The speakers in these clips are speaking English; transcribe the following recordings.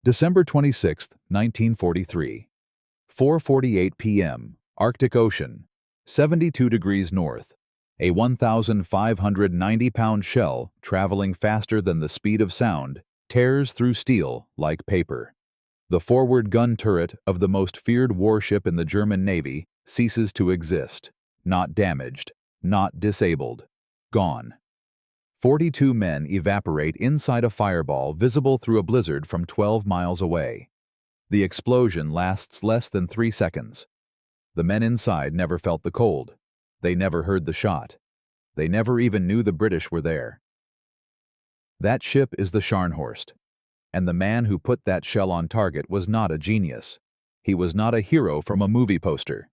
December 26, 1943. 4:48 p.m. Arctic Ocean, 72 degrees north. A 1,590-pound shell, traveling faster than the speed of sound, tears through steel like paper. The forward gun turret of the most feared warship in the German Navy ceases to exist. Not damaged, not disabled. Gone. 42 men evaporate inside a fireball visible through a blizzard from 12 miles away. The explosion lasts less than 3 seconds. The men inside never felt the cold. They never heard the shot. They never even knew the British were there. That ship is the Scharnhorst. And the man who put that shell on target was not a genius. He was not a hero from a movie poster.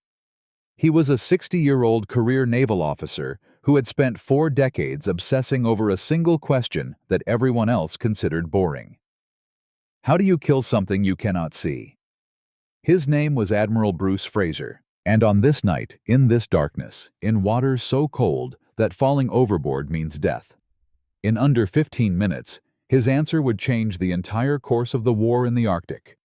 He was a 60-year-old career naval officer who had spent 4 decades obsessing over a single question that everyone else considered boring. How do you kill something you cannot see? His name was Admiral Bruce Fraser, and on this night, in this darkness, in waters so cold that falling overboard means death, in under 15 minutes, his answer would change the entire course of the war in the Arctic.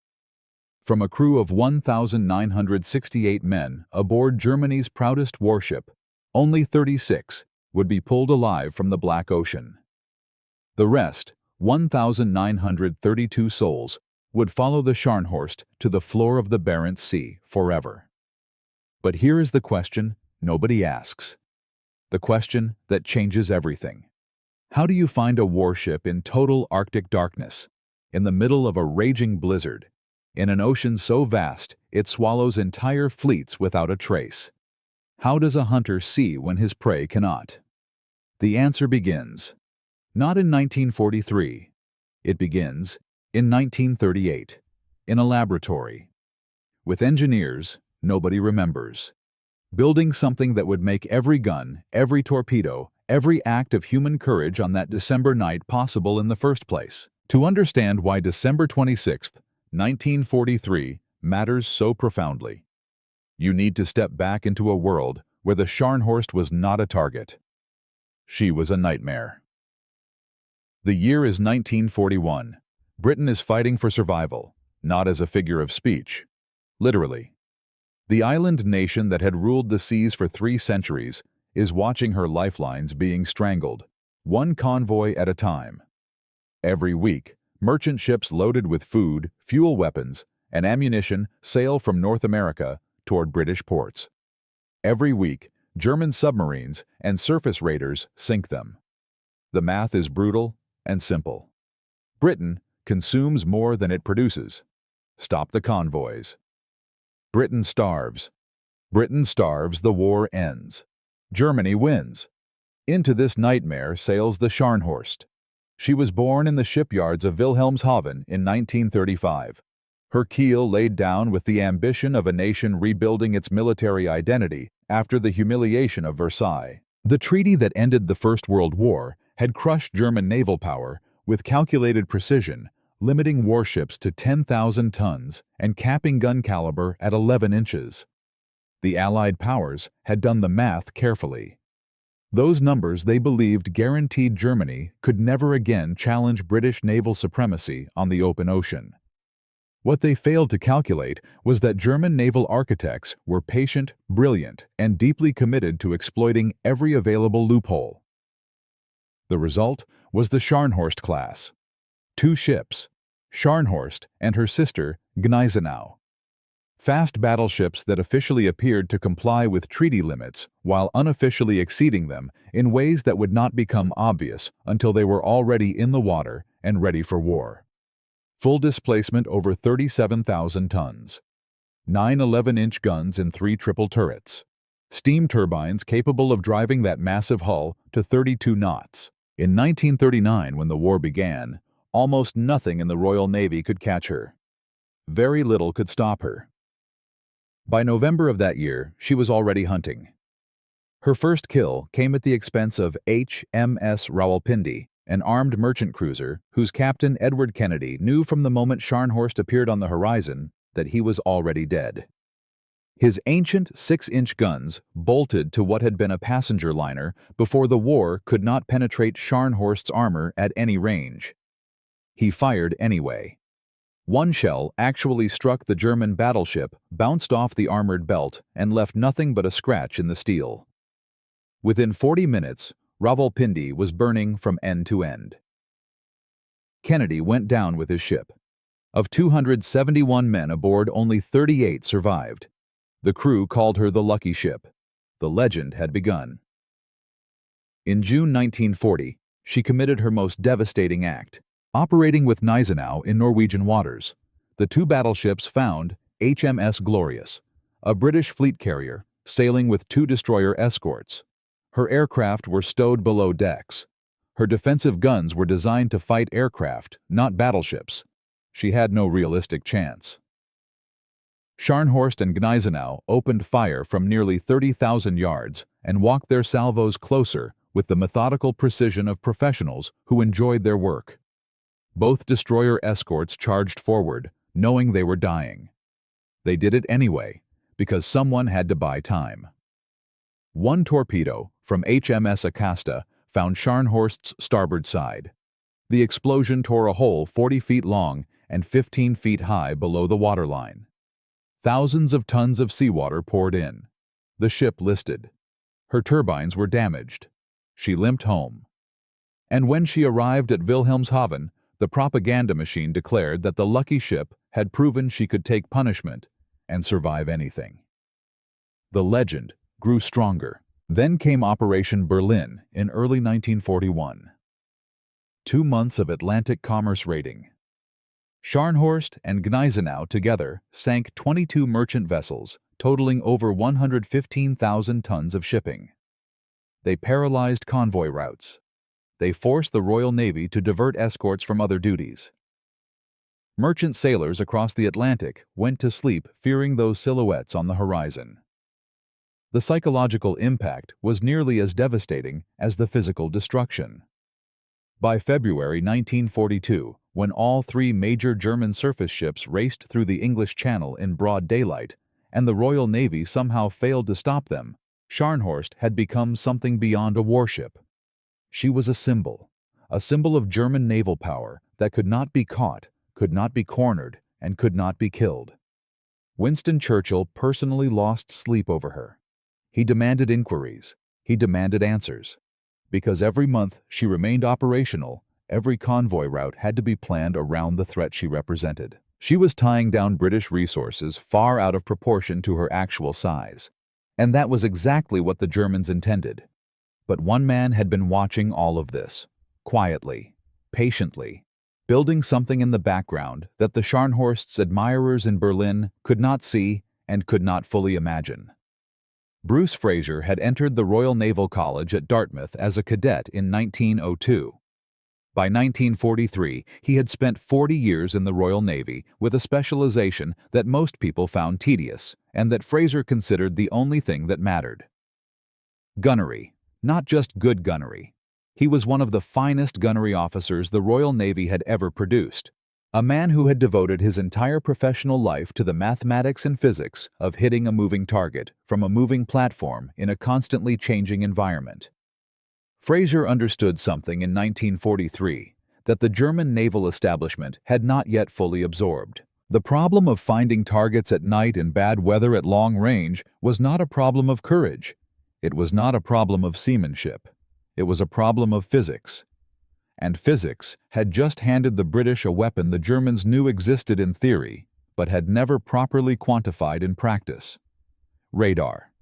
From a crew of 1,968 men aboard Germany's proudest warship, only 36 would be pulled alive from the Black Ocean. The rest, 1,932 souls, would follow the Scharnhorst to the floor of the Barents Sea forever. But here is the question nobody asks. The question that changes everything. How do you find a warship in total Arctic darkness, in the middle of a raging blizzard, in an ocean so vast it swallows entire fleets without a trace? How does a hunter see when his prey cannot? The answer begins, not in 1943. It begins in 1938, in a laboratory. With engineers nobody remembers, building something that would make every gun, every torpedo, every act of human courage on that December night possible in the first place. To understand why December 26, 1943 matters so profoundly, you need to step back into a world where the Scharnhorst was not a target. She was a nightmare. The year is 1941. Britain is fighting for survival, not as a figure of speech. Literally. The island nation that had ruled the seas for 3 centuries is watching her lifelines being strangled, one convoy at a time. Every week, merchant ships loaded with food, fuel weapons, and ammunition sail from North America toward British ports. Every week, German submarines and surface raiders sink them. The math is brutal and simple. Britain consumes more than it produces. Stop the convoys. Britain starves. Britain starves, the war ends. Germany wins. Into this nightmare sails the Scharnhorst. She was born in the shipyards of Wilhelmshaven in 1935. Her keel laid down with the ambition of a nation rebuilding its military identity after the humiliation of Versailles. The treaty that ended the First World War had crushed German naval power with calculated precision, limiting warships to 10,000 tons and capping gun caliber at 11 inches. The Allied powers had done the math carefully. Those numbers they believed guaranteed Germany could never again challenge British naval supremacy on the open ocean. What they failed to calculate was that German naval architects were patient, brilliant, and deeply committed to exploiting every available loophole. The result was the Scharnhorst class. 2 ships, Scharnhorst and her sister Gneisenau. Fast battleships that officially appeared to comply with treaty limits while unofficially exceeding them in ways that would not become obvious until they were already in the water and ready for war. Full displacement over 37,000 tons. 9 11-inch guns in 3 triple turrets. Steam turbines capable of driving that massive hull to 32 knots. In 1939, when the war began, almost nothing in the Royal Navy could catch her. Very little could stop her. By November of that year, she was already hunting. Her first kill came at the expense of HMS Rawalpindi, an armed merchant cruiser whose captain Edward Kennedy knew from the moment Scharnhorst appeared on the horizon that he was already dead. His ancient 6-inch guns bolted to what had been a passenger liner before the war could not penetrate Scharnhorst's armor at any range. He fired anyway. One shell actually struck the German battleship, bounced off the armored belt, and left nothing but a scratch in the steel. Within 40 minutes, Rawalpindi was burning from end to end. Kennedy went down with his ship. Of 271 men aboard, only 38 survived. The crew called her the lucky ship. The legend had begun. In June 1940, she committed her most devastating act. Operating with Gneisenau in Norwegian waters, the two battleships found HMS Glorious, a British fleet carrier, sailing with two destroyer escorts. Her aircraft were stowed below decks. Her defensive guns were designed to fight aircraft, not battleships. She had no realistic chance. Scharnhorst and Gneisenau opened fire from nearly 30,000 yards and walked their salvos closer with the methodical precision of professionals who enjoyed their work. Both destroyer escorts charged forward, knowing they were dying. They did it anyway, because someone had to buy time. One torpedo from HMS Acasta found Scharnhorst's starboard side. The explosion tore a hole 40 feet long and 15 feet high below the waterline. Thousands of tons of seawater poured in. The ship listed. Her turbines were damaged. She limped home. And when she arrived at Wilhelmshaven, the propaganda machine declared that the lucky ship had proven she could take punishment and survive anything. The legend grew stronger. Then came Operation Berlin in early 1941. 2 months of Atlantic commerce raiding. Scharnhorst and Gneisenau together sank 22 merchant vessels, totaling over 115,000 tons of shipping. They paralyzed convoy routes. They forced the Royal Navy to divert escorts from other duties. Merchant sailors across the Atlantic went to sleep fearing those silhouettes on the horizon. The psychological impact was nearly as devastating as the physical destruction. By February 1942, when all 3 major German surface ships raced through the English Channel in broad daylight, and the Royal Navy somehow failed to stop them, Scharnhorst had become something beyond a warship. She was a symbol of German naval power that could not be caught, could not be cornered, and could not be killed. Winston Churchill personally lost sleep over her. He demanded inquiries. He demanded answers. Because every month she remained operational, every convoy route had to be planned around the threat she represented. She was tying down British resources far out of proportion to her actual size. And that was exactly what the Germans intended. But one man had been watching all of this, quietly, patiently, building something in the background that the Scharnhorst's admirers in Berlin could not see and could not fully imagine. Bruce Fraser had entered the Royal Naval College at Dartmouth as a cadet in 1902. By 1943, he had spent 40 years in the Royal Navy with a specialization that most people found tedious and that Fraser considered the only thing that mattered. Gunnery. Not just good gunnery. He was one of the finest gunnery officers the Royal Navy had ever produced. A man who had devoted his entire professional life to the mathematics and physics of hitting a moving target from a moving platform in a constantly changing environment. Fraser understood something in 1943 that the German naval establishment had not yet fully absorbed. The problem of finding targets at night in bad weather at long range was not a problem of courage. It was not a problem of seamanship. It was a problem of physics. And physics had just handed the British a weapon the Germans knew existed in theory, but had never properly quantified in practice. Radar.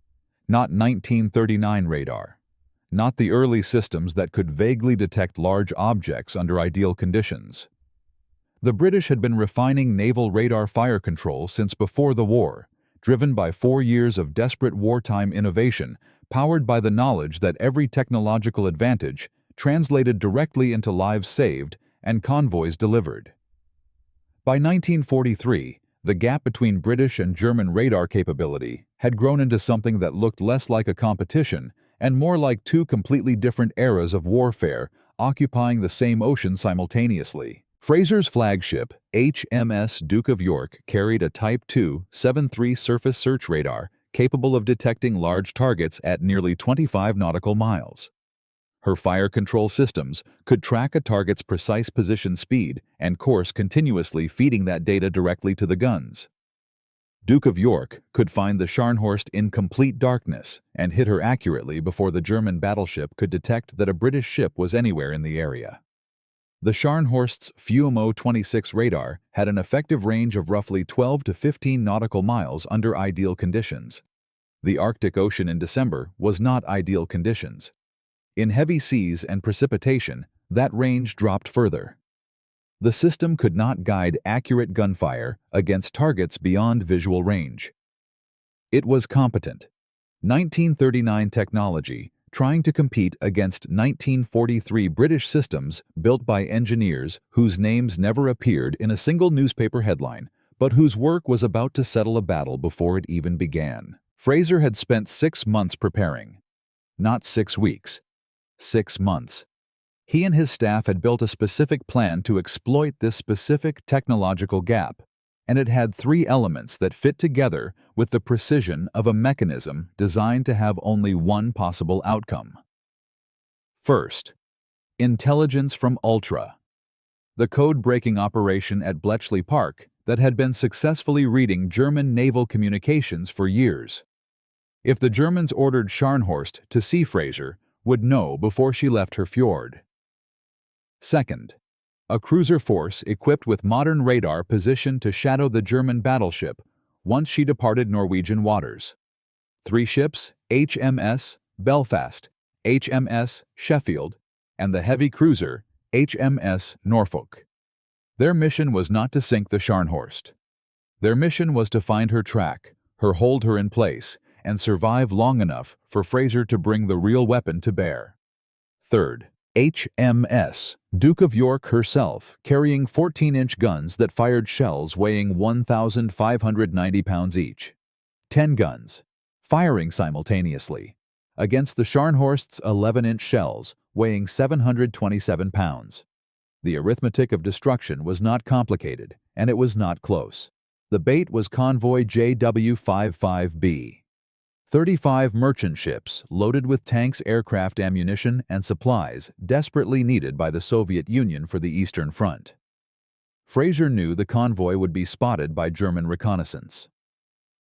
Not 1939 radar. Not the early systems that could vaguely detect large objects under ideal conditions. The British had been refining naval radar fire control since before the war, driven by 4 years of desperate wartime innovation, powered by the knowledge that every technological advantage translated directly into lives saved and convoys delivered. By 1943, the gap between British and German radar capability had grown into something that looked less like a competition and more like 2 completely different eras of warfare occupying the same ocean simultaneously. Fraser's flagship, HMS Duke of York, carried a Type II 7.3 surface search radar capable of detecting large targets at nearly 25 nautical miles. Her fire control systems could track a target's precise position, speed, and course, continuously feeding that data directly to the guns. Duke of York could find the Scharnhorst in complete darkness and hit her accurately before the German battleship could detect that a British ship was anywhere in the area. The Scharnhorst's FUMO-26 radar had an effective range of roughly 12 to 15 nautical miles under ideal conditions. The Arctic Ocean in December was not ideal conditions. In heavy seas and precipitation, that range dropped further. The system could not guide accurate gunfire against targets beyond visual range. It was competent. 1939 technology trying to compete against 1943 British systems built by engineers whose names never appeared in a single newspaper headline, but whose work was about to settle a battle before it even began. Fraser had spent 6 months preparing. Not 6 weeks. 6 months. He and his staff had built a specific plan to exploit this specific technological gap, and it had 3 elements that fit together with the precision of a mechanism designed to have only one possible outcome. First, intelligence from Ultra, the code-breaking operation at Bletchley Park that had been successfully reading German naval communications for years. If the Germans ordered Scharnhorst to see Fraser, would know before she left her fjord. Second, a cruiser force equipped with modern radar positioned to shadow the German battleship once she departed Norwegian waters. 3 ships, HMS Belfast, HMS Sheffield, and the heavy cruiser HMS Norfolk. Their mission was not to sink the Scharnhorst. Their mission was to find her track, hold her in place, and survive long enough for Fraser to bring the real weapon to bear. Third, HMS Duke of York herself, carrying 14-inch guns that fired shells weighing 1,590 pounds each. 10 guns, firing simultaneously, against the Scharnhorst's 11-inch shells weighing 727 pounds. The arithmetic of destruction was not complicated, and it was not close. The bait was Convoy JW 55B. 35 merchant ships loaded with tanks, aircraft, ammunition, and supplies desperately needed by the Soviet Union for the Eastern Front. Fraser knew the convoy would be spotted by German reconnaissance.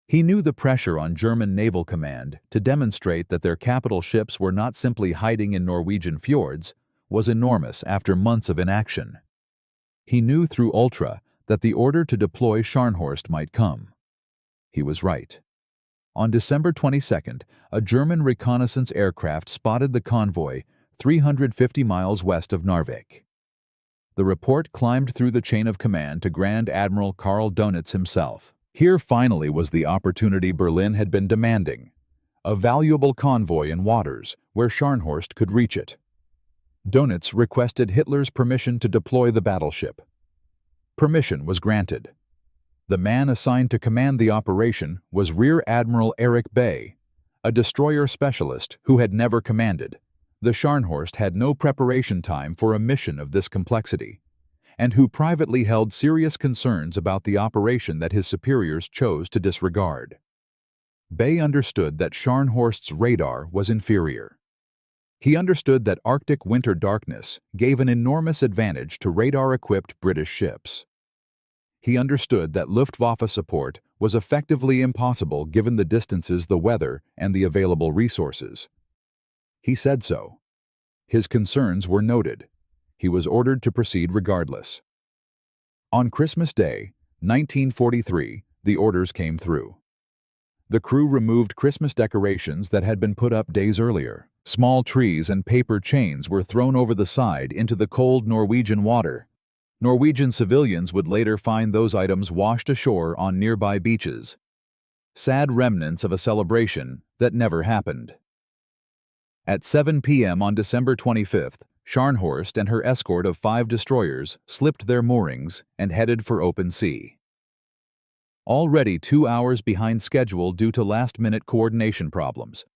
He knew the pressure on German Naval Command to demonstrate that their capital ships were not simply hiding in Norwegian fjords was enormous after months of inaction. He knew through Ultra that the order to deploy Scharnhorst might come. He was right. On December 22nd, a German reconnaissance aircraft spotted the convoy 350 miles west of Narvik. The report climbed through the chain of command to Grand Admiral Karl Dönitz himself. Here finally was the opportunity Berlin had been demanding, a valuable convoy in waters where Scharnhorst could reach it. Dönitz requested Hitler's permission to deploy the battleship. Permission was granted. The man assigned to command the operation was Rear Admiral Erich Bay, a destroyer specialist who had never commanded. The Scharnhorst had no preparation time for a mission of this complexity, and who privately held serious concerns about the operation that his superiors chose to disregard. Bay understood that Scharnhorst's radar was inferior. He understood that Arctic winter darkness gave an enormous advantage to radar-equipped British ships. He understood that Luftwaffe support was effectively impossible given the distances, the weather, and the available resources. He said so. His concerns were noted. He was ordered to proceed regardless. On Christmas Day, 1943, the orders came through. The crew removed Christmas decorations that had been put up days earlier. Small trees and paper chains were thrown over the side into the cold Norwegian water. Norwegian civilians would later find those items washed ashore on nearby beaches. Sad remnants of a celebration that never happened. At 7 p.m. on December 25th, Scharnhorst and her escort of 5 destroyers slipped their moorings and headed for open sea. Already 2 hours behind schedule due to last-minute coordination problems.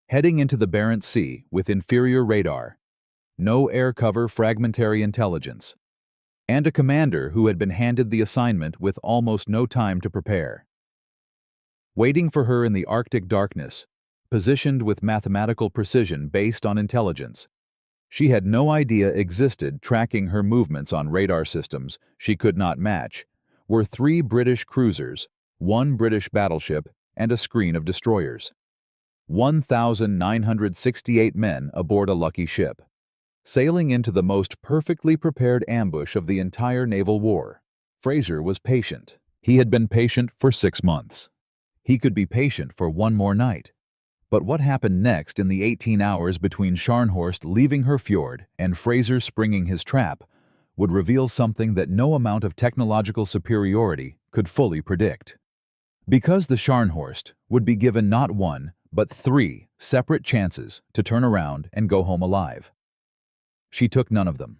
Heading into the Barents Sea with inferior radar, no air cover, fragmentary intelligence, and a commander who had been handed the assignment with almost no time to prepare. Waiting for her in the Arctic darkness, positioned with mathematical precision based on intelligence, She had no idea existed tracking her movements on radar systems she could not match were 3 British cruisers, 1 British battleship, and a screen of destroyers. 1,968 men aboard a lucky ship, sailing into the most perfectly prepared ambush of the entire naval war. Fraser was patient. He had been patient for 6 months. He could be patient for one more night. But what happened next in the 18 hours between Scharnhorst leaving her fjord and Fraser springing his trap would reveal something that no amount of technological superiority could fully predict. Because the Scharnhorst would be given not 1, but 3 separate chances to turn around and go home alive. She took none of them.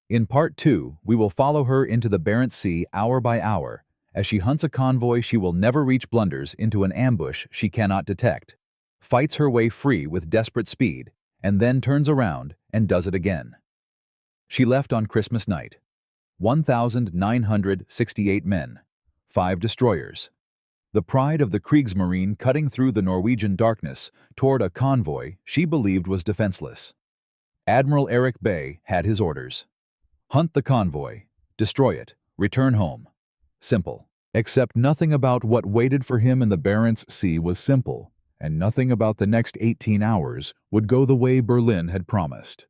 In Part 2, we will follow her into the Barents Sea hour by hour as she hunts a convoy she will never reach, blunders into an ambush she cannot detect, fights her way free with desperate speed, and then turns around and does it again. She left on Christmas night. 1,968 men, 5 destroyers. The pride of the Kriegsmarine cutting through the Norwegian darkness toward a convoy she believed was defenseless. Admiral Erik Bay had his orders. Hunt the convoy, destroy it, return home. Simple. Except nothing about what waited for him in the Barents Sea was simple, and nothing about the next 18 hours would go the way Berlin had promised.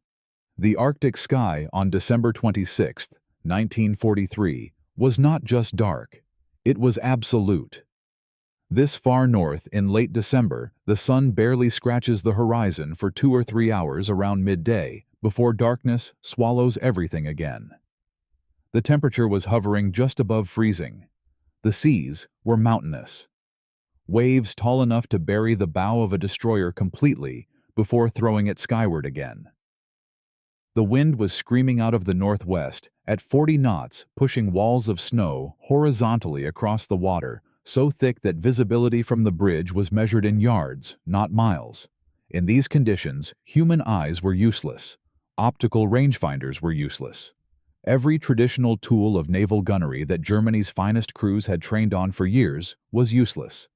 The Arctic sky on December 26, 1943, was not just dark, it was absolute. This far north in late December, the sun barely scratches the horizon for 2 or 3 hours around midday before darkness swallows everything again. The temperature was hovering just above freezing. The seas were mountainous. Waves tall enough to bury the bow of a destroyer completely before throwing it skyward again. The wind was screaming out of the northwest at 40 knots, pushing walls of snow horizontally across the water, so thick that visibility from the bridge was measured in yards, not miles. In these conditions, human eyes were useless. Optical rangefinders were useless. Every traditional tool of naval gunnery that Germany's finest crews had trained on for years was useless.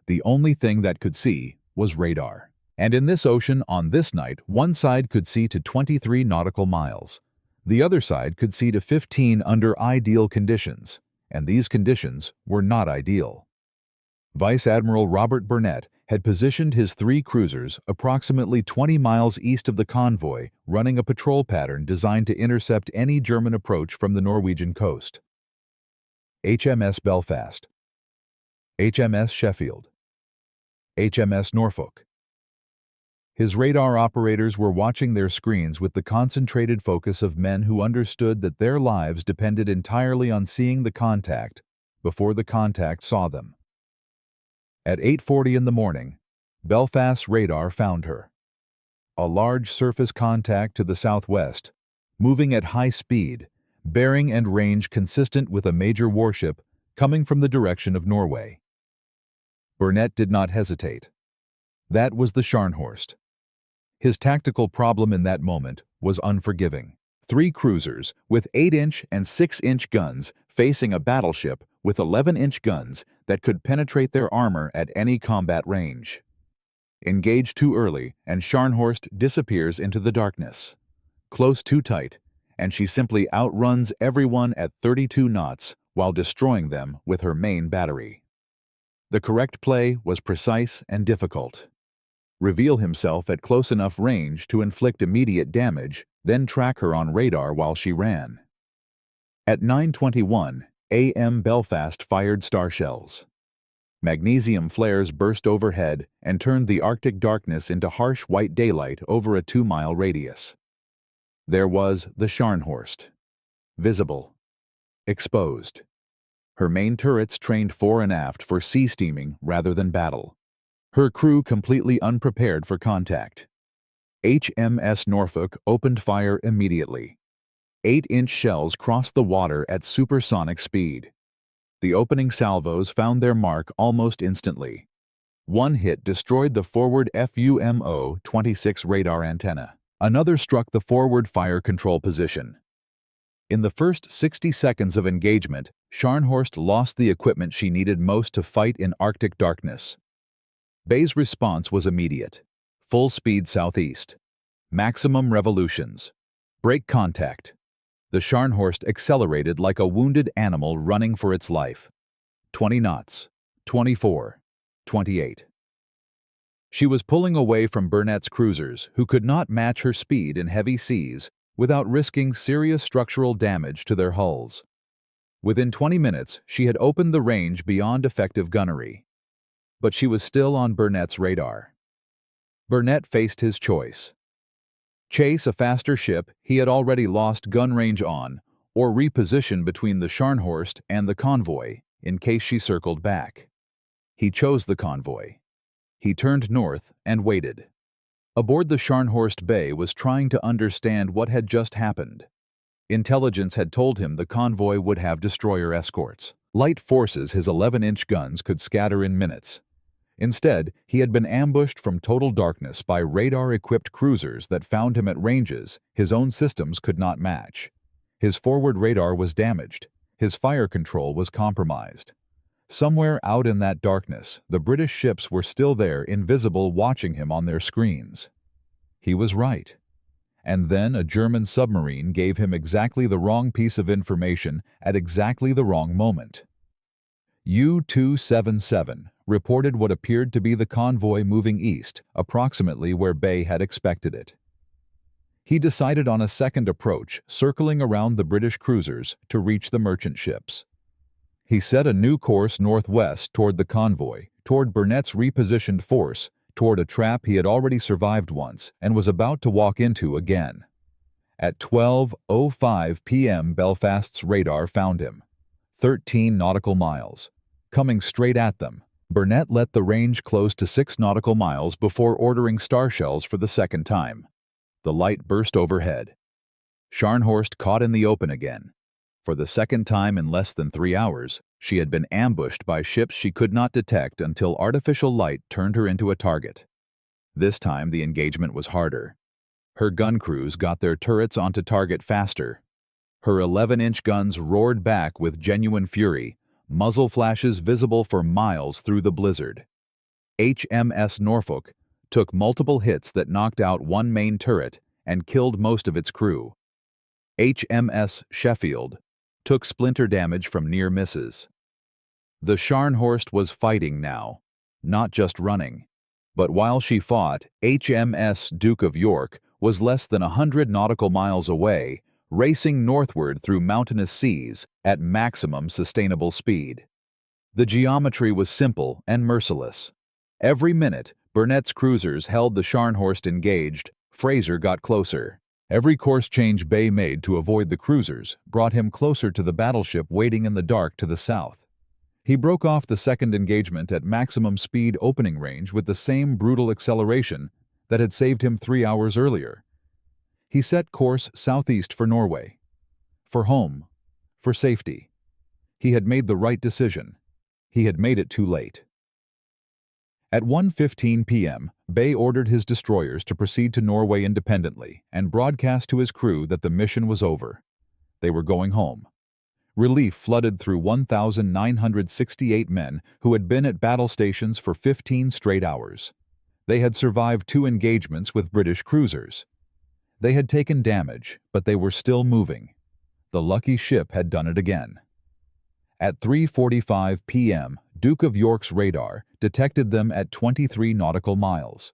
The only thing that could see was radar. And in this ocean on this night, one side could see to 23 nautical miles. The other side could see to 15 under ideal conditions, and these conditions were not ideal. Vice Admiral Robert Burnett had positioned his 3 cruisers approximately 20 miles east of the convoy, running a patrol pattern designed to intercept any German approach from the Norwegian coast. HMS Belfast, HMS Sheffield, HMS Norfolk. His radar operators were watching their screens with the concentrated focus of men who understood that their lives depended entirely on seeing the contact before the contact saw them. At 8:40 in the morning, Belfast's radar found her. A large surface contact to the southwest, moving at high speed, bearing and range consistent with a major warship coming from the direction of Norway. Burnett did not hesitate. That was the Scharnhorst. His tactical problem in that moment was unforgiving. 3 cruisers with 8-inch and 6-inch guns facing a battleship with 11-inch guns that could penetrate their armor at any combat range. Engage too early, and Scharnhorst disappears into the darkness. Close too tight, and she simply outruns everyone at 32 knots while destroying them with her main battery. The correct play was precise and difficult. Reveal himself at close enough range to inflict immediate damage, then track her on radar while she ran. At 9:21 a.m. Belfast fired star shells. Magnesium flares burst overhead and turned the Arctic darkness into harsh white daylight over a 2-mile radius. There was the Scharnhorst. Visible. Exposed. Her main turrets trained fore and aft for sea steaming rather than battle. Her crew completely unprepared for contact. HMS Norfolk opened fire immediately. 8-inch shells crossed the water at supersonic speed. The opening salvos found their mark almost instantly. One hit destroyed the forward FUMO-26 radar antenna. Another struck the forward fire control position. In the first 60 seconds of engagement, Scharnhorst lost the equipment she needed most to fight in Arctic darkness. Bay's response was immediate. Full speed southeast. Maximum revolutions. Break contact. The Scharnhorst accelerated like a wounded animal running for its life. 20 knots. 24. 28. She was pulling away from Barents cruisers, who could not match her speed in heavy seas without risking serious structural damage to their hulls. Within 20 minutes, she had opened the range beyond effective gunnery. But she was still on Barents' radar. Barents faced his choice. Chase a faster ship he had already lost gun range on, or reposition between the Scharnhorst and the convoy in case she circled back. He chose the convoy. He turned north and waited. Aboard the Scharnhorst Bay was trying to understand what had just happened. Intelligence had told him the convoy would have destroyer escorts. Light forces his 11-inch guns could scatter in minutes. Instead, he had been ambushed from total darkness by radar-equipped cruisers that found him at ranges his own systems could not match. His forward radar was damaged. His fire control was compromised. Somewhere out in that darkness, the British ships were still there, invisible, watching him on their screens. He was right. And then a German submarine gave him exactly the wrong piece of information at exactly the wrong moment. U-277 reported what appeared to be the convoy moving east, approximately where Bay had expected it. He decided on a second approach, circling around the British cruisers to reach the merchant ships. He set a new course northwest toward the convoy, toward Barents' repositioned force, toward a trap he had already survived once and was about to walk into again. At 12:05 p.m. Belfast's radar found him. 13 nautical miles. Coming straight at them. Barents let the range close to 6 nautical miles before ordering star shells for the second time. The light burst overhead. Scharnhorst caught in the open again. For the second time in less than 3 hours, she had been ambushed by ships she could not detect until artificial light turned her into a target. This time the engagement was harder. Her gun crews got their turrets onto target faster. Her 11-inch guns roared back with genuine fury, muzzle flashes visible for miles through the blizzard. HMS Norfolk took multiple hits that knocked out one main turret and killed most of its crew. HMS Sheffield took splinter damage from near misses. The Scharnhorst was fighting now, not just running. But while she fought, HMS Duke of York was less than 100 nautical miles away, racing northward through mountainous seas at maximum sustainable speed. The geometry was simple and merciless. Every minute, Barents' cruisers held the Scharnhorst engaged, Fraser got closer. Every course change Bay made to avoid the cruisers brought him closer to the battleship waiting in the dark to the south. He broke off the second engagement at maximum speed opening range with the same brutal acceleration that had saved him 3 hours earlier. He set course southeast for Norway. For home. For safety. He had made the right decision. He had made it too late. At 1:15 p.m., Bay ordered his destroyers to proceed to Norway independently and broadcast to his crew that the mission was over. They were going home. Relief flooded through 1,968 men who had been at battle stations for 15 straight hours. They had survived 2 engagements with British cruisers. They had taken damage, but they were still moving. The lucky ship had done it again. At 3:45 p.m., Duke of York's radar detected them at 23 nautical miles.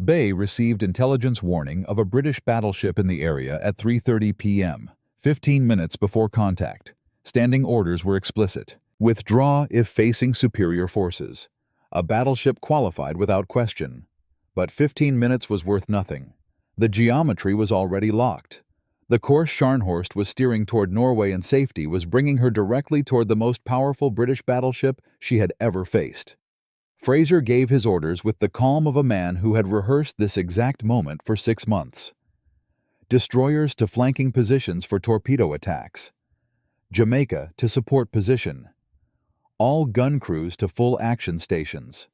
Bay received intelligence warning of a British battleship in the area at 3:30 p.m., 15 minutes before contact. Standing orders were explicit. Withdraw if facing superior forces. A battleship qualified without question. But 15 minutes was worth nothing. The geometry was already locked. The course Scharnhorst was steering toward Norway in safety was bringing her directly toward the most powerful British battleship she had ever faced. Fraser gave his orders with the calm of a man who had rehearsed this exact moment for 6 months. Destroyers to flanking positions for torpedo attacks. Jamaica to support position. All gun crews to full action stations.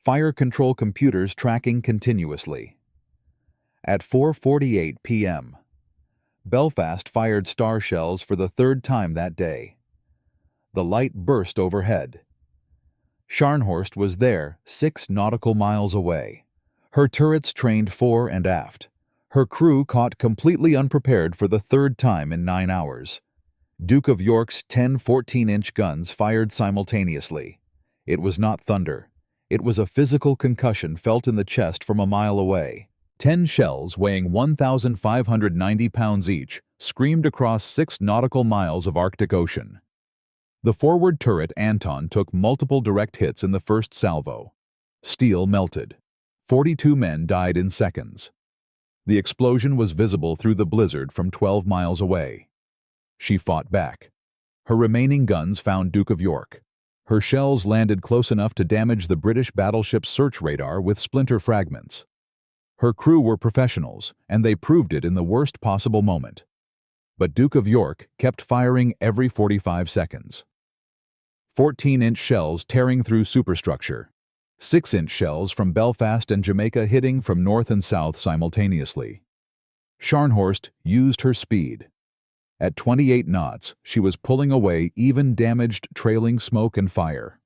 Fire control computers tracking continuously. At 4:48 p.m., Belfast fired star shells for the 3rd time that day. The light burst overhead. Scharnhorst was there, 6 nautical miles away. Her turrets trained fore and aft. Her crew caught completely unprepared for the third time in 9 hours. Duke of York's 10 14-inch guns fired simultaneously. It was not thunder. It was a physical concussion felt in the chest from a mile away. 10 shells weighing 1,590 pounds each screamed across 6 nautical miles of Arctic Ocean. The forward turret Anton took multiple direct hits in the first salvo. Steel melted. 42 men died in seconds. The explosion was visible through the blizzard from 12 miles away. She fought back. Her remaining guns found Duke of York. Her shells landed close enough to damage the British battleship's search radar with splinter fragments. Her crew were professionals, and they proved it in the worst possible moment. But Duke of York kept firing every 45 seconds. 14-inch shells tearing through superstructure. 6-inch shells from Belfast and Jamaica hitting from north and south simultaneously. Scharnhorst used her speed. At 28 knots, she was pulling away even damaged trailing smoke and fire.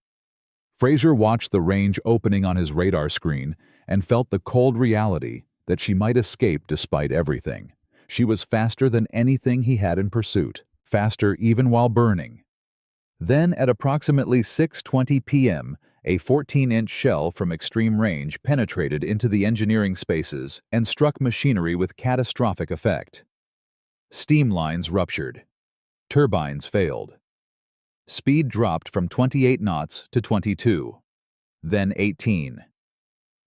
Fraser watched the range opening on his radar screen and felt the cold reality that she might escape despite everything. She was faster than anything he had in pursuit, faster even while burning. Then, at approximately 6:20 p.m., a 14-inch shell from extreme range penetrated into the engineering spaces and struck machinery with catastrophic effect. Steam lines ruptured. Turbines failed. Speed dropped from 28 knots to 22, then 18,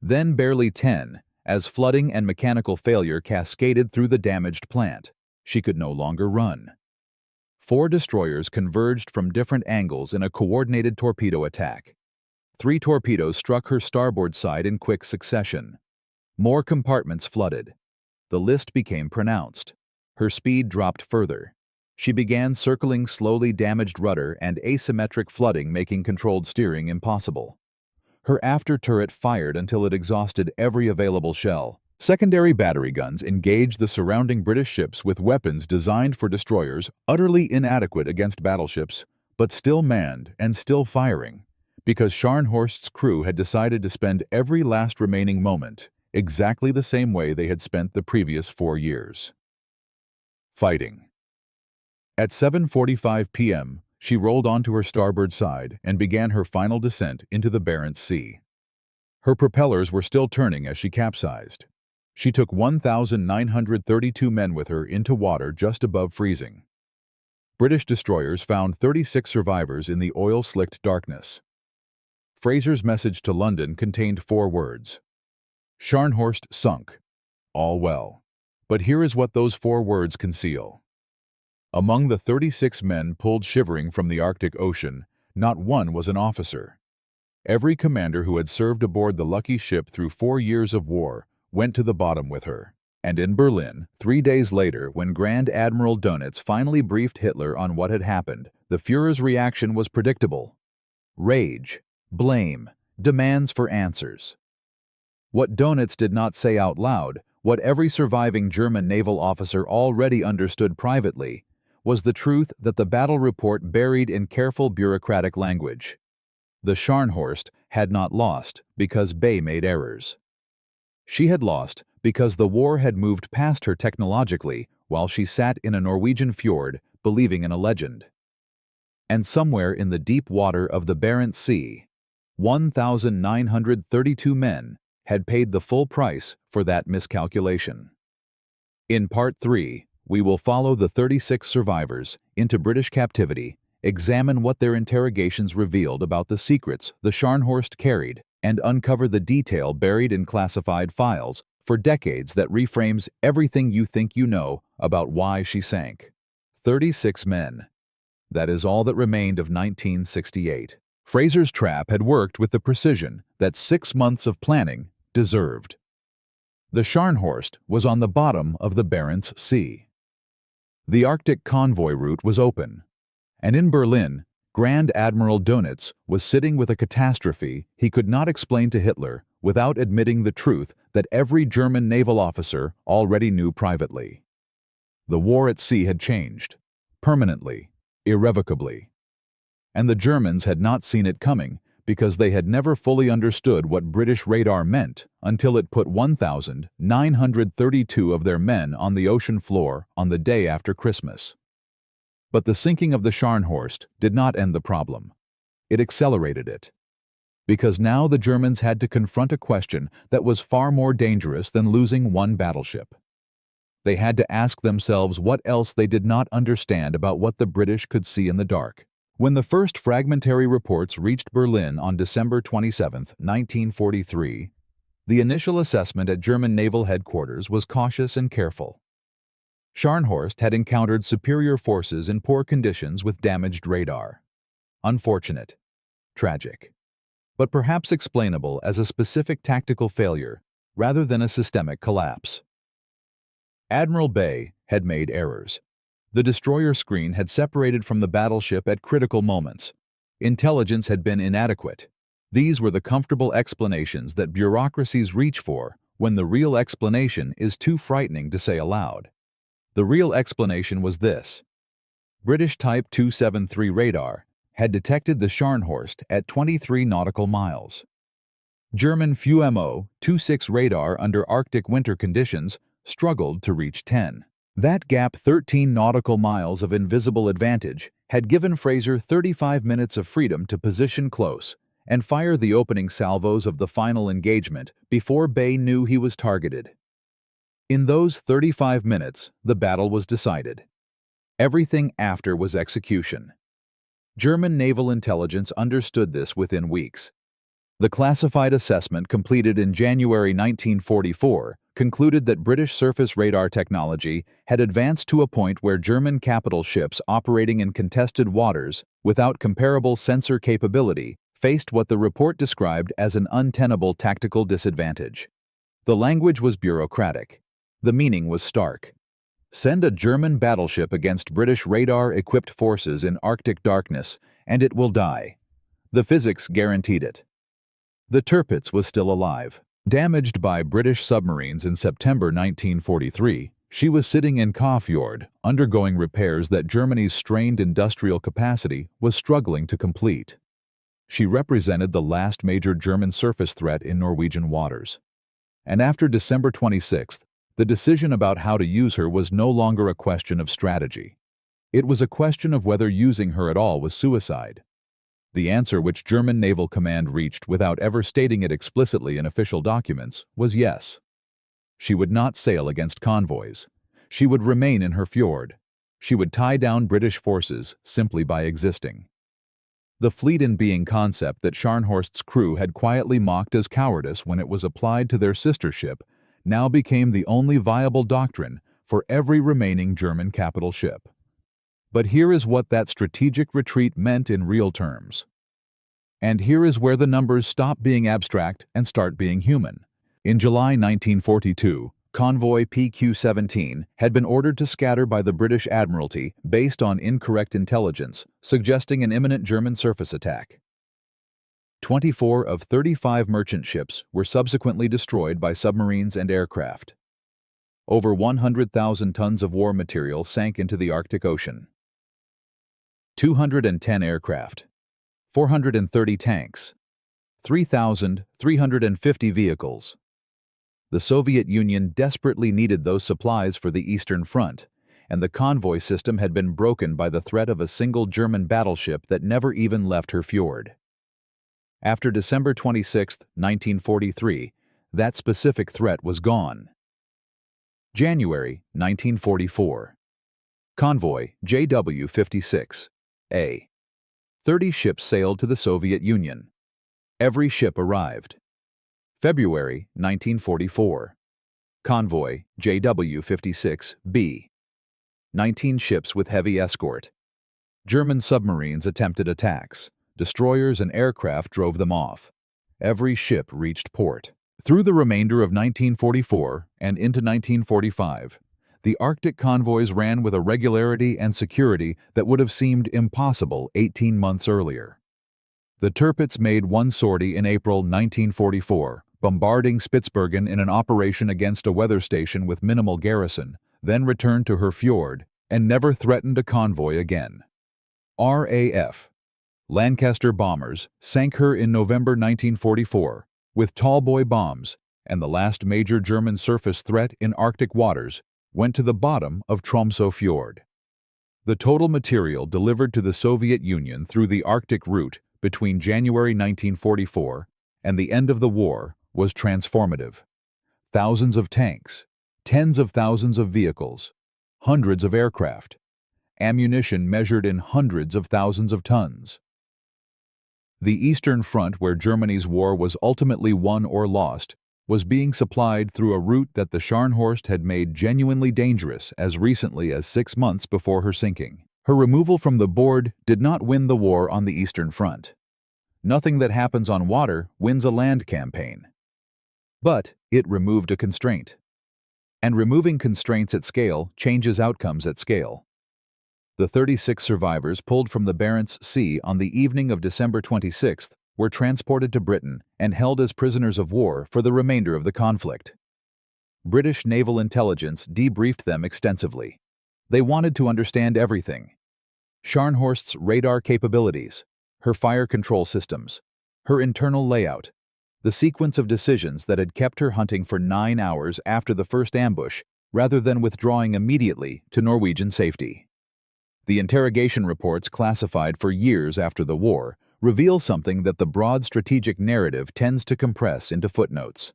then barely 10, as flooding and mechanical failure cascaded through the damaged plant. She could no longer run. 4 destroyers converged from different angles in a coordinated torpedo attack. 3 torpedoes struck her starboard side in quick succession. More compartments flooded. The list became pronounced. Her speed dropped further. She began circling slowly damaged rudder and asymmetric flooding, making controlled steering impossible. Her after turret fired until it exhausted every available shell. Secondary battery guns engaged the surrounding British ships with weapons designed for destroyers utterly inadequate against battleships, but still manned and still firing, because Scharnhorst's crew had decided to spend every last remaining moment exactly the same way they had spent the previous 4 years. Fighting. At 7:45 p.m., she rolled onto her starboard side and began her final descent into the Barents Sea. Her propellers were still turning as she capsized. She took 1,932 men with her into water just above freezing. British destroyers found 36 survivors in the oil-slicked darkness. Fraser's message to London contained 4 words. Scharnhorst sunk. All well. But here is what those 4 words conceal. Among the 36 men pulled shivering from the Arctic Ocean, not one was an officer. Every commander who had served aboard the lucky ship through 4 years of war went to the bottom with her. And in Berlin, 3 days later, when Grand Admiral Dönitz finally briefed Hitler on what had happened, the Führer's reaction was predictable. Rage, blame, demands for answers. What Dönitz did not say out loud, what every surviving German naval officer already understood privately, was the truth that the battle report buried in careful bureaucratic language. The Scharnhorst had not lost because Bay made errors. She had lost because the war had moved past her technologically while she sat in a Norwegian fjord believing in a legend. And somewhere in the deep water of the Barents Sea, 1,932 men had paid the full price for that miscalculation. In Part 3, we will follow the 36 survivors into British captivity, examine what their interrogations revealed about the secrets the Scharnhorst carried, and uncover the detail buried in classified files for decades that reframes everything you think you know about why she sank. 36 men. That is all that remained of 1968. Fraser's trap had worked with the precision that 6 months of planning deserved. The Scharnhorst was on the bottom of the Barents Sea. The Arctic Convoy route was open, and in Berlin, Grand Admiral Dönitz was sitting with a catastrophe he could not explain to Hitler without admitting the truth that every German naval officer already knew privately. The war at sea had changed, permanently, irrevocably. And the Germans had not seen it coming because they had never fully understood what British radar meant until it put 1,932 of their men on the ocean floor on the day after Christmas. But the sinking of the Scharnhorst did not end the problem. It accelerated it. Because now the Germans had to confront a question that was far more dangerous than losing one battleship. They had to ask themselves what else they did not understand about what the British could see in the dark. When the first fragmentary reports reached Berlin on December 27, 1943, the initial assessment at German naval headquarters was cautious and careful. Scharnhorst had encountered superior forces in poor conditions with damaged radar. Unfortunate. Tragic. But perhaps explainable as a specific tactical failure rather than a systemic collapse. Admiral Bay had made errors. The destroyer screen had separated from the battleship at critical moments. Intelligence had been inadequate. These were the comfortable explanations that bureaucracies reach for when the real explanation is too frightening to say aloud. The real explanation was this. British Type 273 radar had detected the Scharnhorst at 23 nautical miles. German FUMO-26 radar under Arctic winter conditions struggled to reach 10. That gap, 13 nautical miles of invisible advantage, had given Fraser 35 minutes of freedom to position close and fire the opening salvos of the final engagement before Bay knew he was targeted. In those 35 minutes, the battle was decided. Everything after was execution. German naval intelligence understood this within weeks. The classified assessment completed in January 1944 concluded that British surface radar technology had advanced to a point where German capital ships operating in contested waters without comparable sensor capability faced what the report described as an untenable tactical disadvantage. The language was bureaucratic. The meaning was stark. Send a German battleship against British radar-equipped forces in Arctic darkness, and it will die. The physics guaranteed it. The Tirpitz was still alive. Damaged by British submarines in September 1943, she was sitting in Kaufjord, undergoing repairs that Germany's strained industrial capacity was struggling to complete. She represented the last major German surface threat in Norwegian waters. And after December 26th, the decision about how to use her was no longer a question of strategy. It was a question of whether using her at all was suicide. The answer which German Naval Command reached without ever stating it explicitly in official documents was yes. She would not sail against convoys. She would remain in her fjord. She would tie down British forces simply by existing. The fleet-in-being concept that Scharnhorst's crew had quietly mocked as cowardice when it was applied to their sister ship now became the only viable doctrine for every remaining German capital ship. But here is what that strategic retreat meant in real terms. And here is where the numbers stop being abstract and start being human. In July 1942, convoy PQ-17 had been ordered to scatter by the British Admiralty based on incorrect intelligence, suggesting an imminent German surface attack. 24 of 35 merchant ships were subsequently destroyed by submarines and aircraft. Over 100,000 tons of war material sank into the Arctic Ocean. 210 aircraft, 430 tanks, 3,350 vehicles. The Soviet Union desperately needed those supplies for the Eastern Front, and the convoy system had been broken by the threat of a single German battleship that never even left her fjord. After December 26, 1943, that specific threat was gone. January 1944. Convoy JW 56A. 30 ships sailed to the Soviet Union. Every ship arrived. February 1944. Convoy JW 56B. 19 ships with heavy escort. German submarines attempted attacks. Destroyers and aircraft drove them off. Every ship reached port. Through the remainder of 1944 and into 1945, the Arctic convoys ran with a regularity and security that would have seemed impossible 18 months earlier. The Tirpitz made one sortie in April 1944, bombarding Spitsbergen in an operation against a weather station with minimal garrison, then returned to her fjord and never threatened a convoy again. RAF. Lancaster bombers sank her in November 1944 with tallboy bombs, and the last major German surface threat in Arctic waters went to the bottom of Tromsø Fjord. The total material delivered to the Soviet Union through the Arctic route between January 1944 and the end of the war was transformative. Thousands of tanks, tens of thousands of vehicles, hundreds of aircraft, ammunition measured in hundreds of thousands of tons. The Eastern Front, where Germany's war was ultimately won or lost, was being supplied through a route that the Scharnhorst had made genuinely dangerous as recently as 6 months before her sinking. Her removal from the board did not win the war on the Eastern Front. Nothing that happens on water wins a land campaign. But it removed a constraint. And removing constraints at scale changes outcomes at scale. The 36 survivors pulled from the Barents Sea on the evening of December 26th were transported to Britain and held as prisoners of war for the remainder of the conflict. British naval intelligence debriefed them extensively. They wanted to understand everything: Scharnhorst's radar capabilities, her fire control systems, her internal layout, the sequence of decisions that had kept her hunting for 9 hours after the first ambush rather than withdrawing immediately to Norwegian safety. The interrogation reports, classified for years after the war, reveal something that the broad strategic narrative tends to compress into footnotes.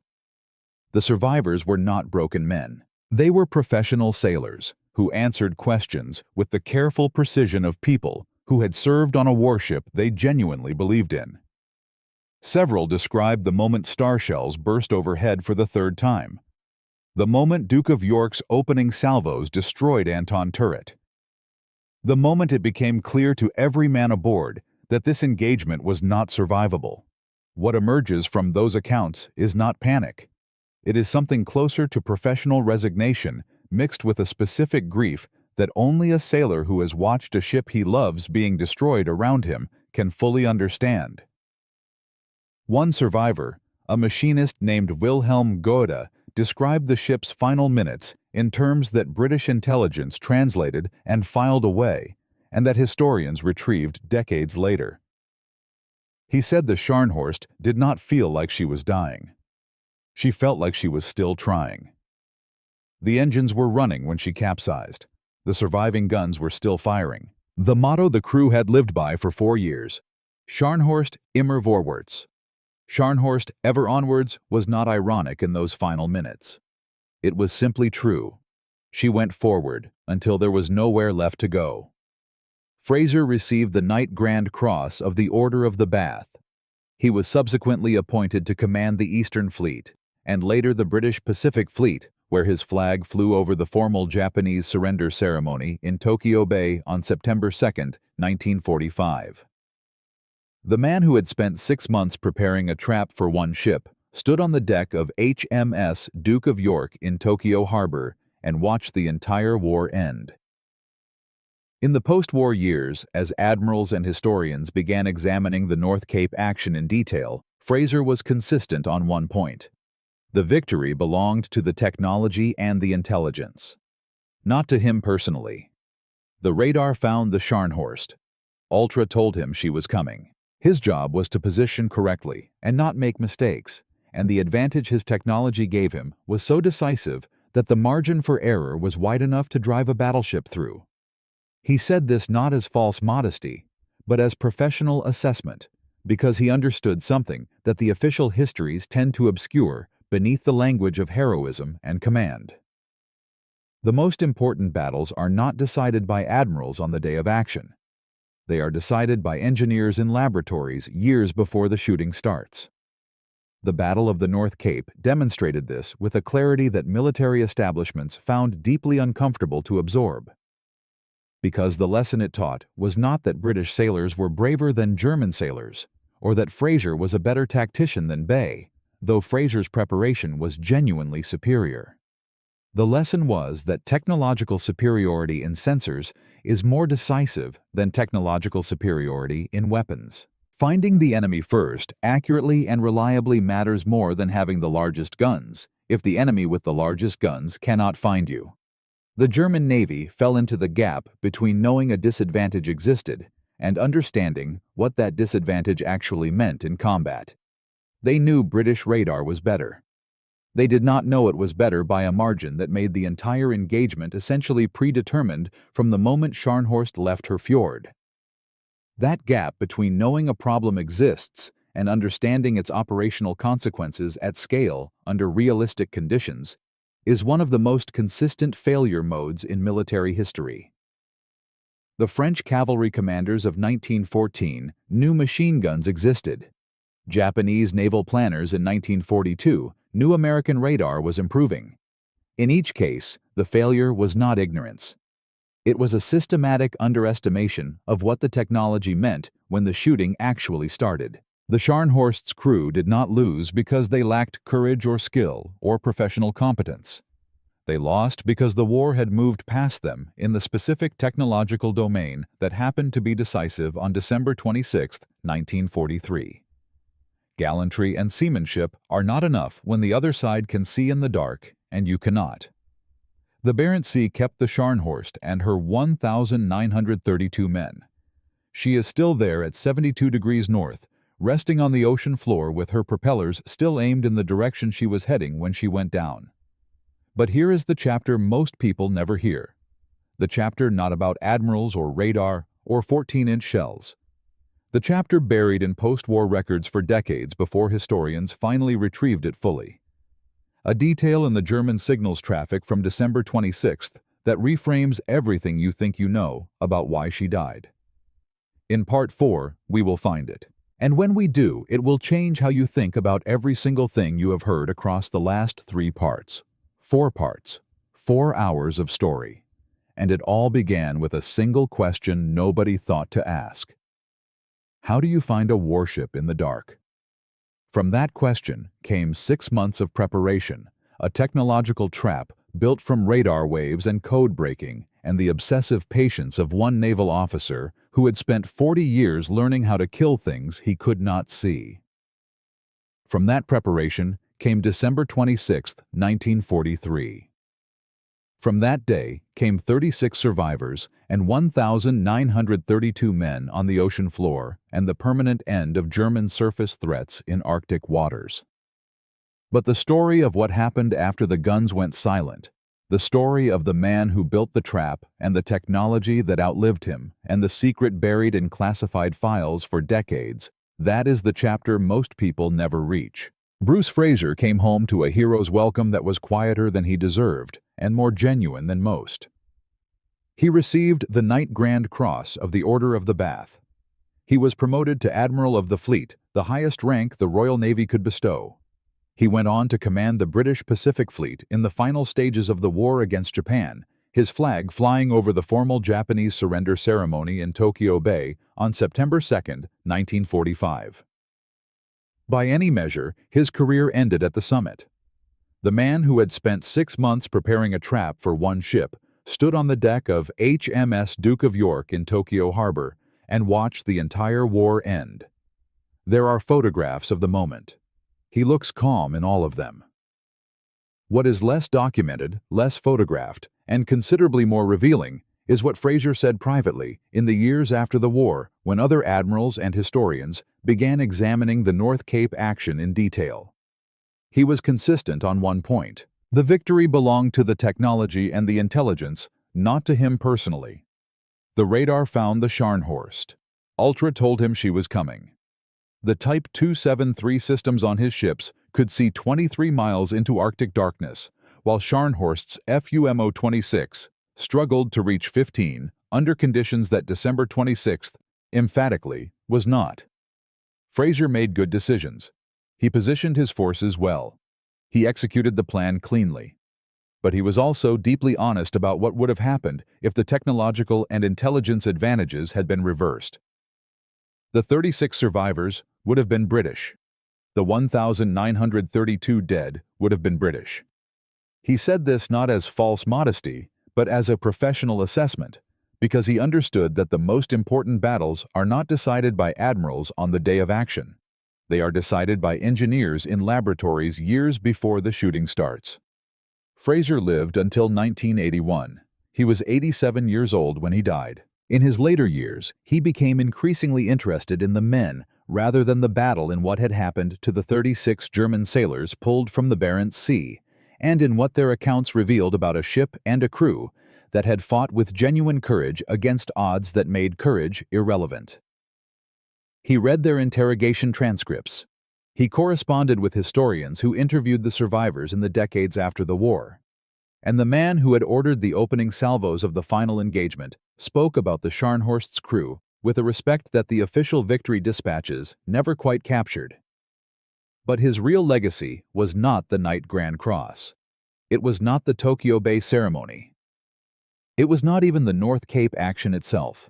The survivors were not broken men. They were professional sailors who answered questions with the careful precision of people who had served on a warship they genuinely believed in. Several described the moment star shells burst overhead for the third time, the moment Duke of York's opening salvos destroyed Anton turret, the moment it became clear to every man aboard that this engagement was not survivable. What emerges from those accounts is not panic. It is something closer to professional resignation mixed with a specific grief that only a sailor who has watched a ship he loves being destroyed around him can fully understand. One survivor, a machinist named Wilhelm Gode, described the ship's final minutes in terms that British intelligence translated and filed away, and that historians retrieved decades later. He said the Scharnhorst did not feel like she was dying. She felt like she was still trying. The engines were running when she capsized. The surviving guns were still firing. The motto the crew had lived by for 4 years, Scharnhorst immer vorwärts. Scharnhorst ever onwards, was not ironic in those final minutes. It was simply true. She went forward until there was nowhere left to go. Fraser received the Knight Grand Cross of the Order of the Bath. He was subsequently appointed to command the Eastern Fleet, and later the British Pacific Fleet, where his flag flew over the formal Japanese surrender ceremony in Tokyo Bay on September 2, 1945. The man who had spent 6 months preparing a trap for one ship stood on the deck of HMS Duke of York in Tokyo Harbor and watched the entire war end. In the post-war years, as admirals and historians began examining the North Cape action in detail, Fraser was consistent on one point. The victory belonged to the technology and the intelligence, not to him personally. The radar found the Scharnhorst. Ultra told him she was coming. His job was to position correctly and not make mistakes, and the advantage his technology gave him was so decisive that the margin for error was wide enough to drive a battleship through. He said this not as false modesty, but as professional assessment, because he understood something that the official histories tend to obscure beneath the language of heroism and command. The most important battles are not decided by admirals on the day of action. They are decided by engineers in laboratories years before the shooting starts. The Battle of the North Cape demonstrated this with a clarity that military establishments found deeply uncomfortable to absorb. Because the lesson it taught was not that British sailors were braver than German sailors, or that Fraser was a better tactician than Bay, though Fraser's preparation was genuinely superior. The lesson was that technological superiority in sensors is more decisive than technological superiority in weapons. Finding the enemy first, accurately and reliably, matters more than having the largest guns, if the enemy with the largest guns cannot find you. The German Navy fell into the gap between knowing a disadvantage existed and understanding what that disadvantage actually meant in combat. They knew British radar was better. They did not know it was better by a margin that made the entire engagement essentially predetermined from the moment Scharnhorst left her fjord. That gap between knowing a problem exists and understanding its operational consequences at scale under realistic conditions is one of the most consistent failure modes in military history. The French cavalry commanders of 1914 knew machine guns existed. Japanese naval planners in 1942 knew American radar was improving. In each case, the failure was not ignorance. It was a systematic underestimation of what the technology meant when the shooting actually started. The Scharnhorst's crew did not lose because they lacked courage or skill or professional competence. They lost because the war had moved past them in the specific technological domain that happened to be decisive on December 26, 1943. Gallantry and seamanship are not enough when the other side can see in the dark and you cannot. The Barents Sea kept the Scharnhorst and her 1,932 men. She is still there at 72 degrees north, resting on the ocean floor with her propellers still aimed in the direction she was heading when she went down. But here is the chapter most people never hear. The chapter not about admirals or radar or 14-inch shells. The chapter buried in post-war records for decades before historians finally retrieved it fully. A detail in the German signals traffic from December 26th that reframes everything you think you know about why she died. In Part 4, we will find it. And when we do, it will change how you think about every single thing you have heard across the last 3 parts. 4 parts, 4 hours of story. And it all began with a single question nobody thought to ask. How do you find a warship in the dark? From that question came 6 months of preparation, a technological trap built from radar waves and code breaking, and the obsessive patience of one naval officer who had spent 40 years learning how to kill things he could not see. From that preparation came December 26, 1943. From that day came 36 survivors and 1,932 men on the ocean floor and the permanent end of German surface threats in Arctic waters. But the story of what happened after the guns went silent, the story of the man who built the trap and the technology that outlived him and the secret buried in classified files for decades, that is the chapter most people never reach. Bruce Fraser came home to a hero's welcome that was quieter than he deserved and more genuine than most. He received the Knight Grand Cross of the Order of the Bath. He was promoted to Admiral of the Fleet, the highest rank the Royal Navy could bestow. He went on to command the British Pacific Fleet in the final stages of the war against Japan, his flag flying over the formal Japanese surrender ceremony in Tokyo Bay on September 2, 1945. By any measure, his career ended at the summit. The man who had spent 6 months preparing a trap for one ship stood on the deck of HMS Duke of York in Tokyo Harbor and watched the entire war end. There are photographs of the moment. He looks calm in all of them. What is less documented, less photographed, and considerably more revealing is what Fraser said privately in the years after the war when other admirals and historians began examining the North Cape action in detail. He was consistent on one point. The victory belonged to the technology and the intelligence, not to him personally. The radar found the Scharnhorst. Ultra told him she was coming. The Type 273 systems on his ships could see 23 miles into Arctic darkness, while Scharnhorst's FUMO-26 struggled to reach 15 under conditions that December 26th, emphatically, was not. Fraser made good decisions. He positioned his forces well. He executed the plan cleanly. But he was also deeply honest about what would have happened if the technological and intelligence advantages had been reversed. The 36 survivors would have been British. The 1,932 dead would have been British. He said this not as false modesty, but as a professional assessment, because he understood that the most important battles are not decided by admirals on the day of action. They are decided by engineers in laboratories years before the shooting starts. Fraser lived until 1981. He was 87 years old when he died. In his later years, he became increasingly interested in the men rather than the battle, in what had happened to the 36 German sailors pulled from the Barents Sea, and in what their accounts revealed about a ship and a crew that had fought with genuine courage against odds that made courage irrelevant. He read their interrogation transcripts. He corresponded with historians who interviewed the survivors in the decades after the war. And the man who had ordered the opening salvos of the final engagement spoke about the Scharnhorst's crew with a respect that the official victory dispatches never quite captured. But his real legacy was not the Knight Grand Cross. It was not the Tokyo Bay ceremony. It was not even the North Cape action itself.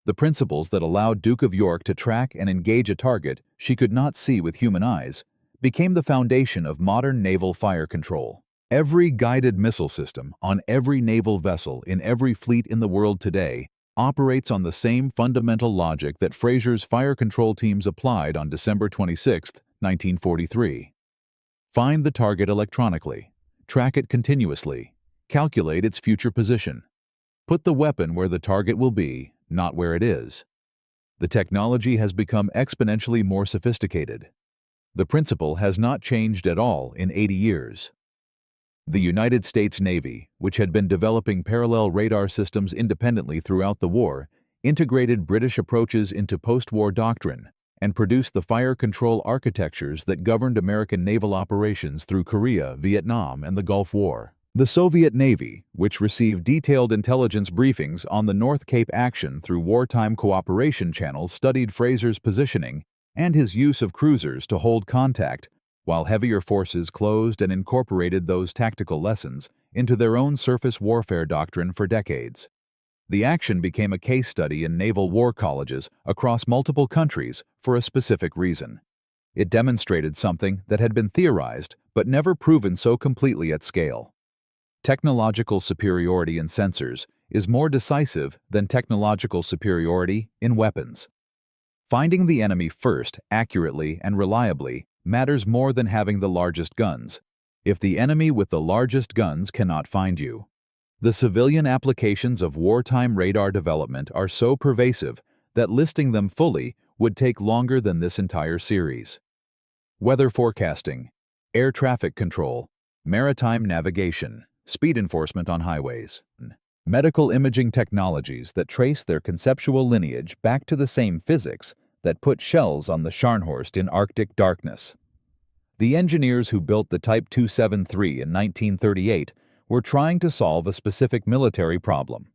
The principles that allowed Duke of York to track and engage a target she could not see with human eyes became the foundation of modern naval fire control. Every guided missile system on every naval vessel in every fleet in the world today operates on the same fundamental logic that Fraser's fire control teams applied on December 26, 1943. Find the target electronically, track it continuously, calculate its future position. Put the weapon where the target will be, not where it is. The technology has become exponentially more sophisticated. The principle has not changed at all in 80 years. The United States Navy, which had been developing parallel radar systems independently throughout the war, integrated British approaches into post-war doctrine and produced the fire control architectures that governed American naval operations through Korea, Vietnam, and the Gulf War. The Soviet Navy, which received detailed intelligence briefings on the North Cape action through wartime cooperation channels, studied Fraser's positioning and his use of cruisers to hold contact, while heavier forces closed and incorporated those tactical lessons into their own surface warfare doctrine for decades. The action became a case study in naval war colleges across multiple countries for a specific reason. It demonstrated something that had been theorized but never proven so completely at scale. Technological superiority in sensors is more decisive than technological superiority in weapons. Finding the enemy first, accurately and reliably, matters more than having the largest guns, if the enemy with the largest guns cannot find you. The civilian applications of wartime radar development are so pervasive that listing them fully would take longer than this entire series. Weather forecasting, air traffic control, maritime navigation, speed enforcement on highways, medical imaging technologies that trace their conceptual lineage back to the same physics that put shells on the Scharnhorst in Arctic darkness. The engineers who built the Type 273 in 1938 were trying to solve a specific military problem.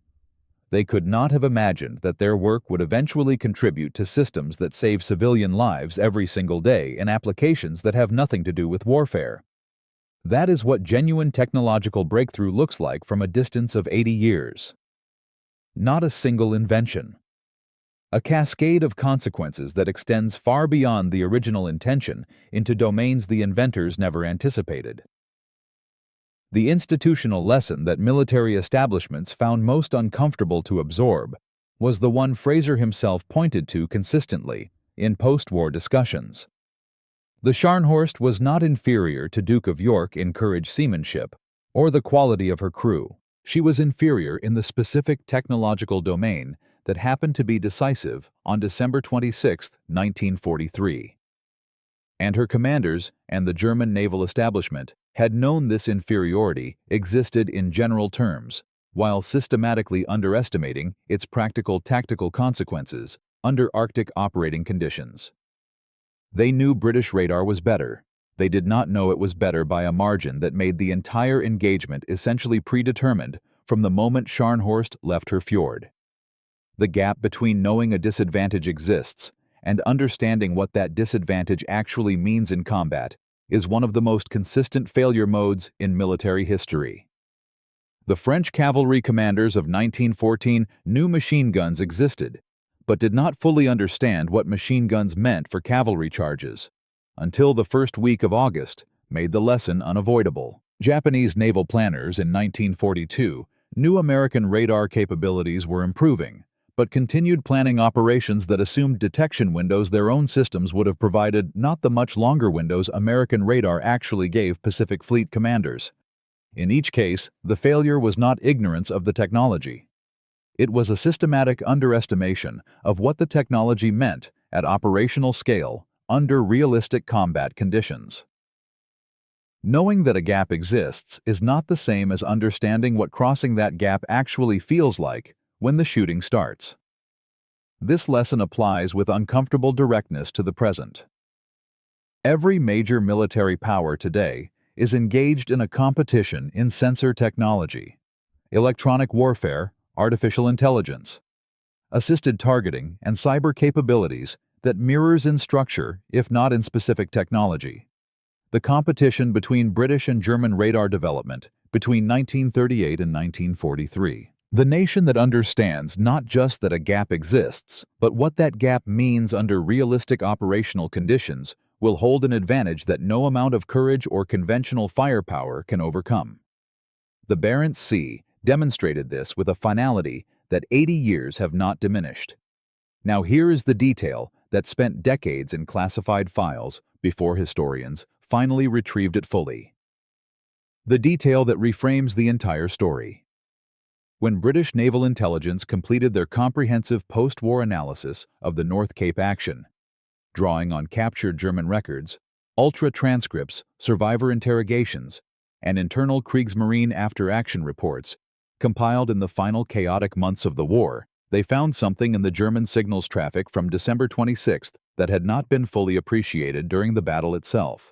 They could not have imagined that their work would eventually contribute to systems that save civilian lives every single day in applications that have nothing to do with warfare. That is what genuine technological breakthrough looks like from a distance of 80 years. Not a single invention. A cascade of consequences that extends far beyond the original intention into domains the inventors never anticipated. The institutional lesson that military establishments found most uncomfortable to absorb was the one Fraser himself pointed to consistently in post-war discussions. The Scharnhorst was not inferior to Duke of York in courage seamanship or the quality of her crew. She was inferior in the specific technological domain that happened to be decisive on December 26, 1943. And her commanders and the German naval establishment had known this inferiority existed in general terms, while systematically underestimating its practical tactical consequences under Arctic operating conditions. They knew British radar was better. They did not know it was better by a margin that made the entire engagement essentially predetermined from the moment Scharnhorst left her fjord. The gap between knowing a disadvantage exists and understanding what that disadvantage actually means in combat is one of the most consistent failure modes in military history. The French cavalry commanders of 1914 knew machine guns existed, but did not fully understand what machine guns meant for cavalry charges, until the first week of August made the lesson unavoidable. Japanese naval planners in 1942 knew American radar capabilities were improving, but continued planning operations that assumed detection windows their own systems would have provided, not the much longer windows American radar actually gave Pacific Fleet commanders. In each case, the failure was not ignorance of the technology. It was a systematic underestimation of what the technology meant at operational scale under realistic combat conditions. Knowing that a gap exists is not the same as understanding what crossing that gap actually feels like when the shooting starts. This lesson applies with uncomfortable directness to the present. Every major military power today is engaged in a competition in sensor technology, electronic warfare, artificial intelligence, assisted targeting, and cyber capabilities that mirrors in structure, if not in specific technology. The competition between British and German radar development between 1938 and 1943. The nation that understands not just that a gap exists, but what that gap means under realistic operational conditions will hold an advantage that no amount of courage or conventional firepower can overcome. The Barents Sea demonstrated this with a finality that 80 years have not diminished. Now here is the detail that spent decades in classified files before historians finally retrieved it fully. The detail that reframes the entire story. When British naval intelligence completed their comprehensive post-war analysis of the North Cape action, drawing on captured German records, ultra transcripts, survivor interrogations, and internal Kriegsmarine after-action reports, compiled in the final chaotic months of the war, they found something in the German signals traffic from December 26 that had not been fully appreciated during the battle itself.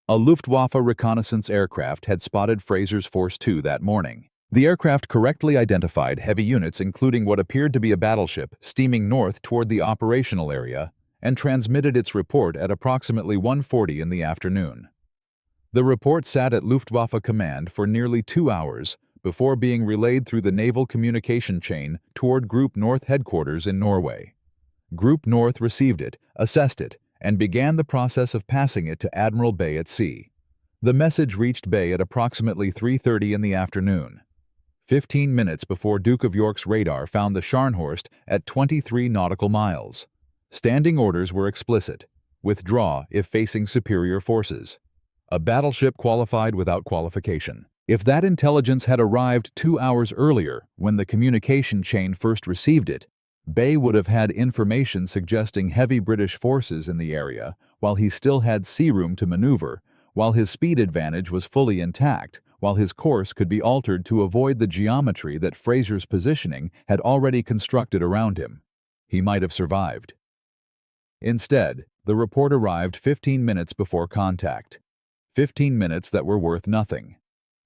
A Luftwaffe reconnaissance aircraft had spotted Fraser's Force 2 that morning. The aircraft correctly identified heavy units including what appeared to be a battleship steaming north toward the operational area and transmitted its report at approximately 1:40 in the afternoon. The report sat at Luftwaffe Command for nearly 2 hours before being relayed through the naval communication chain toward Group North headquarters in Norway. Group North received it, assessed it, and began the process of passing it to Admiral Barents Sea. The message reached Bay at approximately 3:30 in the afternoon, 15 minutes before Duke of York's radar found the Scharnhorst at 23 nautical miles. Standing orders were explicit: withdraw if facing superior forces. A battleship qualified without qualification. If that intelligence had arrived 2 hours earlier, when the communication chain first received it, Bay would have had information suggesting heavy British forces in the area, while he still had sea room to maneuver, while his speed advantage was fully intact, while his course could be altered to avoid the geometry that Fraser's positioning had already constructed around him. He might have survived. Instead, the report arrived 15 minutes before contact. 15 minutes that were worth nothing.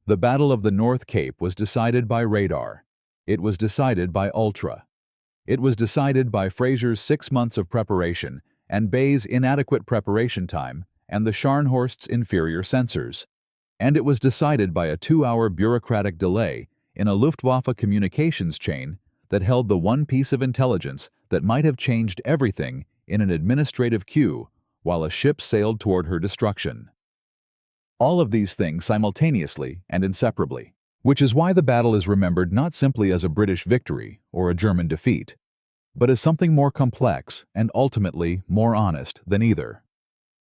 The Battle of the North Cape was decided by radar. It was decided by ultra. It was decided by Fraser's 6 months of preparation and Bay's inadequate preparation time and the Scharnhorst's inferior sensors. And it was decided by a 2-hour bureaucratic delay in a Luftwaffe communications chain that held the one piece of intelligence that might have changed everything in an administrative queue while a ship sailed toward her destruction. All of these things simultaneously and inseparably, which is why the battle is remembered not simply as a British victory or a German defeat, but as something more complex and ultimately more honest than either.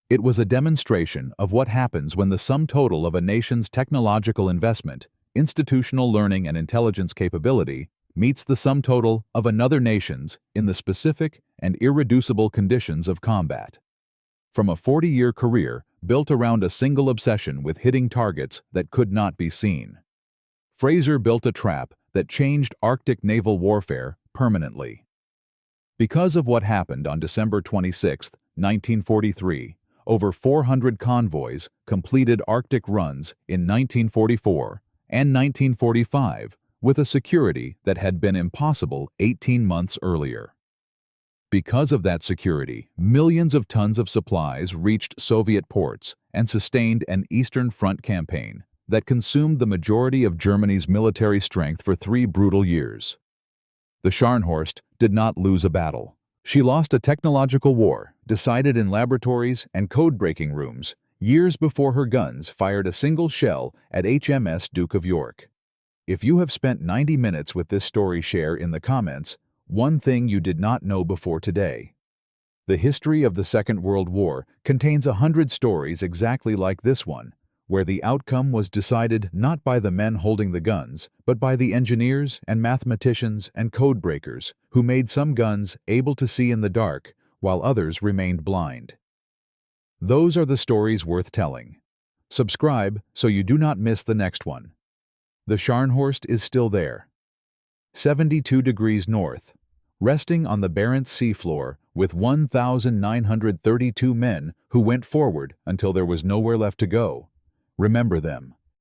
It was a demonstration of what happens when the sum total of a nation's technological investment, institutional learning, and intelligence capability meets the sum total of another nation's in the specific and irreducible conditions of combat. From a 40-year career built around a single obsession with hitting targets that could not be seen, Fraser built a trap that changed Arctic naval warfare permanently. Because of what happened on December 26, 1943, over 400 convoys completed Arctic runs in 1944 and 1945 with a security that had been impossible 18 months earlier. Because of that security, millions of tons of supplies reached Soviet ports and sustained an Eastern Front campaign that consumed the majority of Germany's military strength for 3 brutal years. The Scharnhorst did not lose a battle. She lost a technological war decided in laboratories and code-breaking rooms years before her guns fired a single shell at HMS Duke of York. If you have spent 90 minutes with this story, share in the comments one thing you did not know before today. The history of the Second World War contains 100 stories exactly like this one, where the outcome was decided not by the men holding the guns, but by the engineers and mathematicians and code breakers who made some guns able to see in the dark while others remained blind. Those are the stories worth telling. Subscribe so you do not miss the next one. The Scharnhorst is still there, 72 degrees north, resting on the Barents Sea floor with 1,932 men who went forward until there was nowhere left to go. Remember them.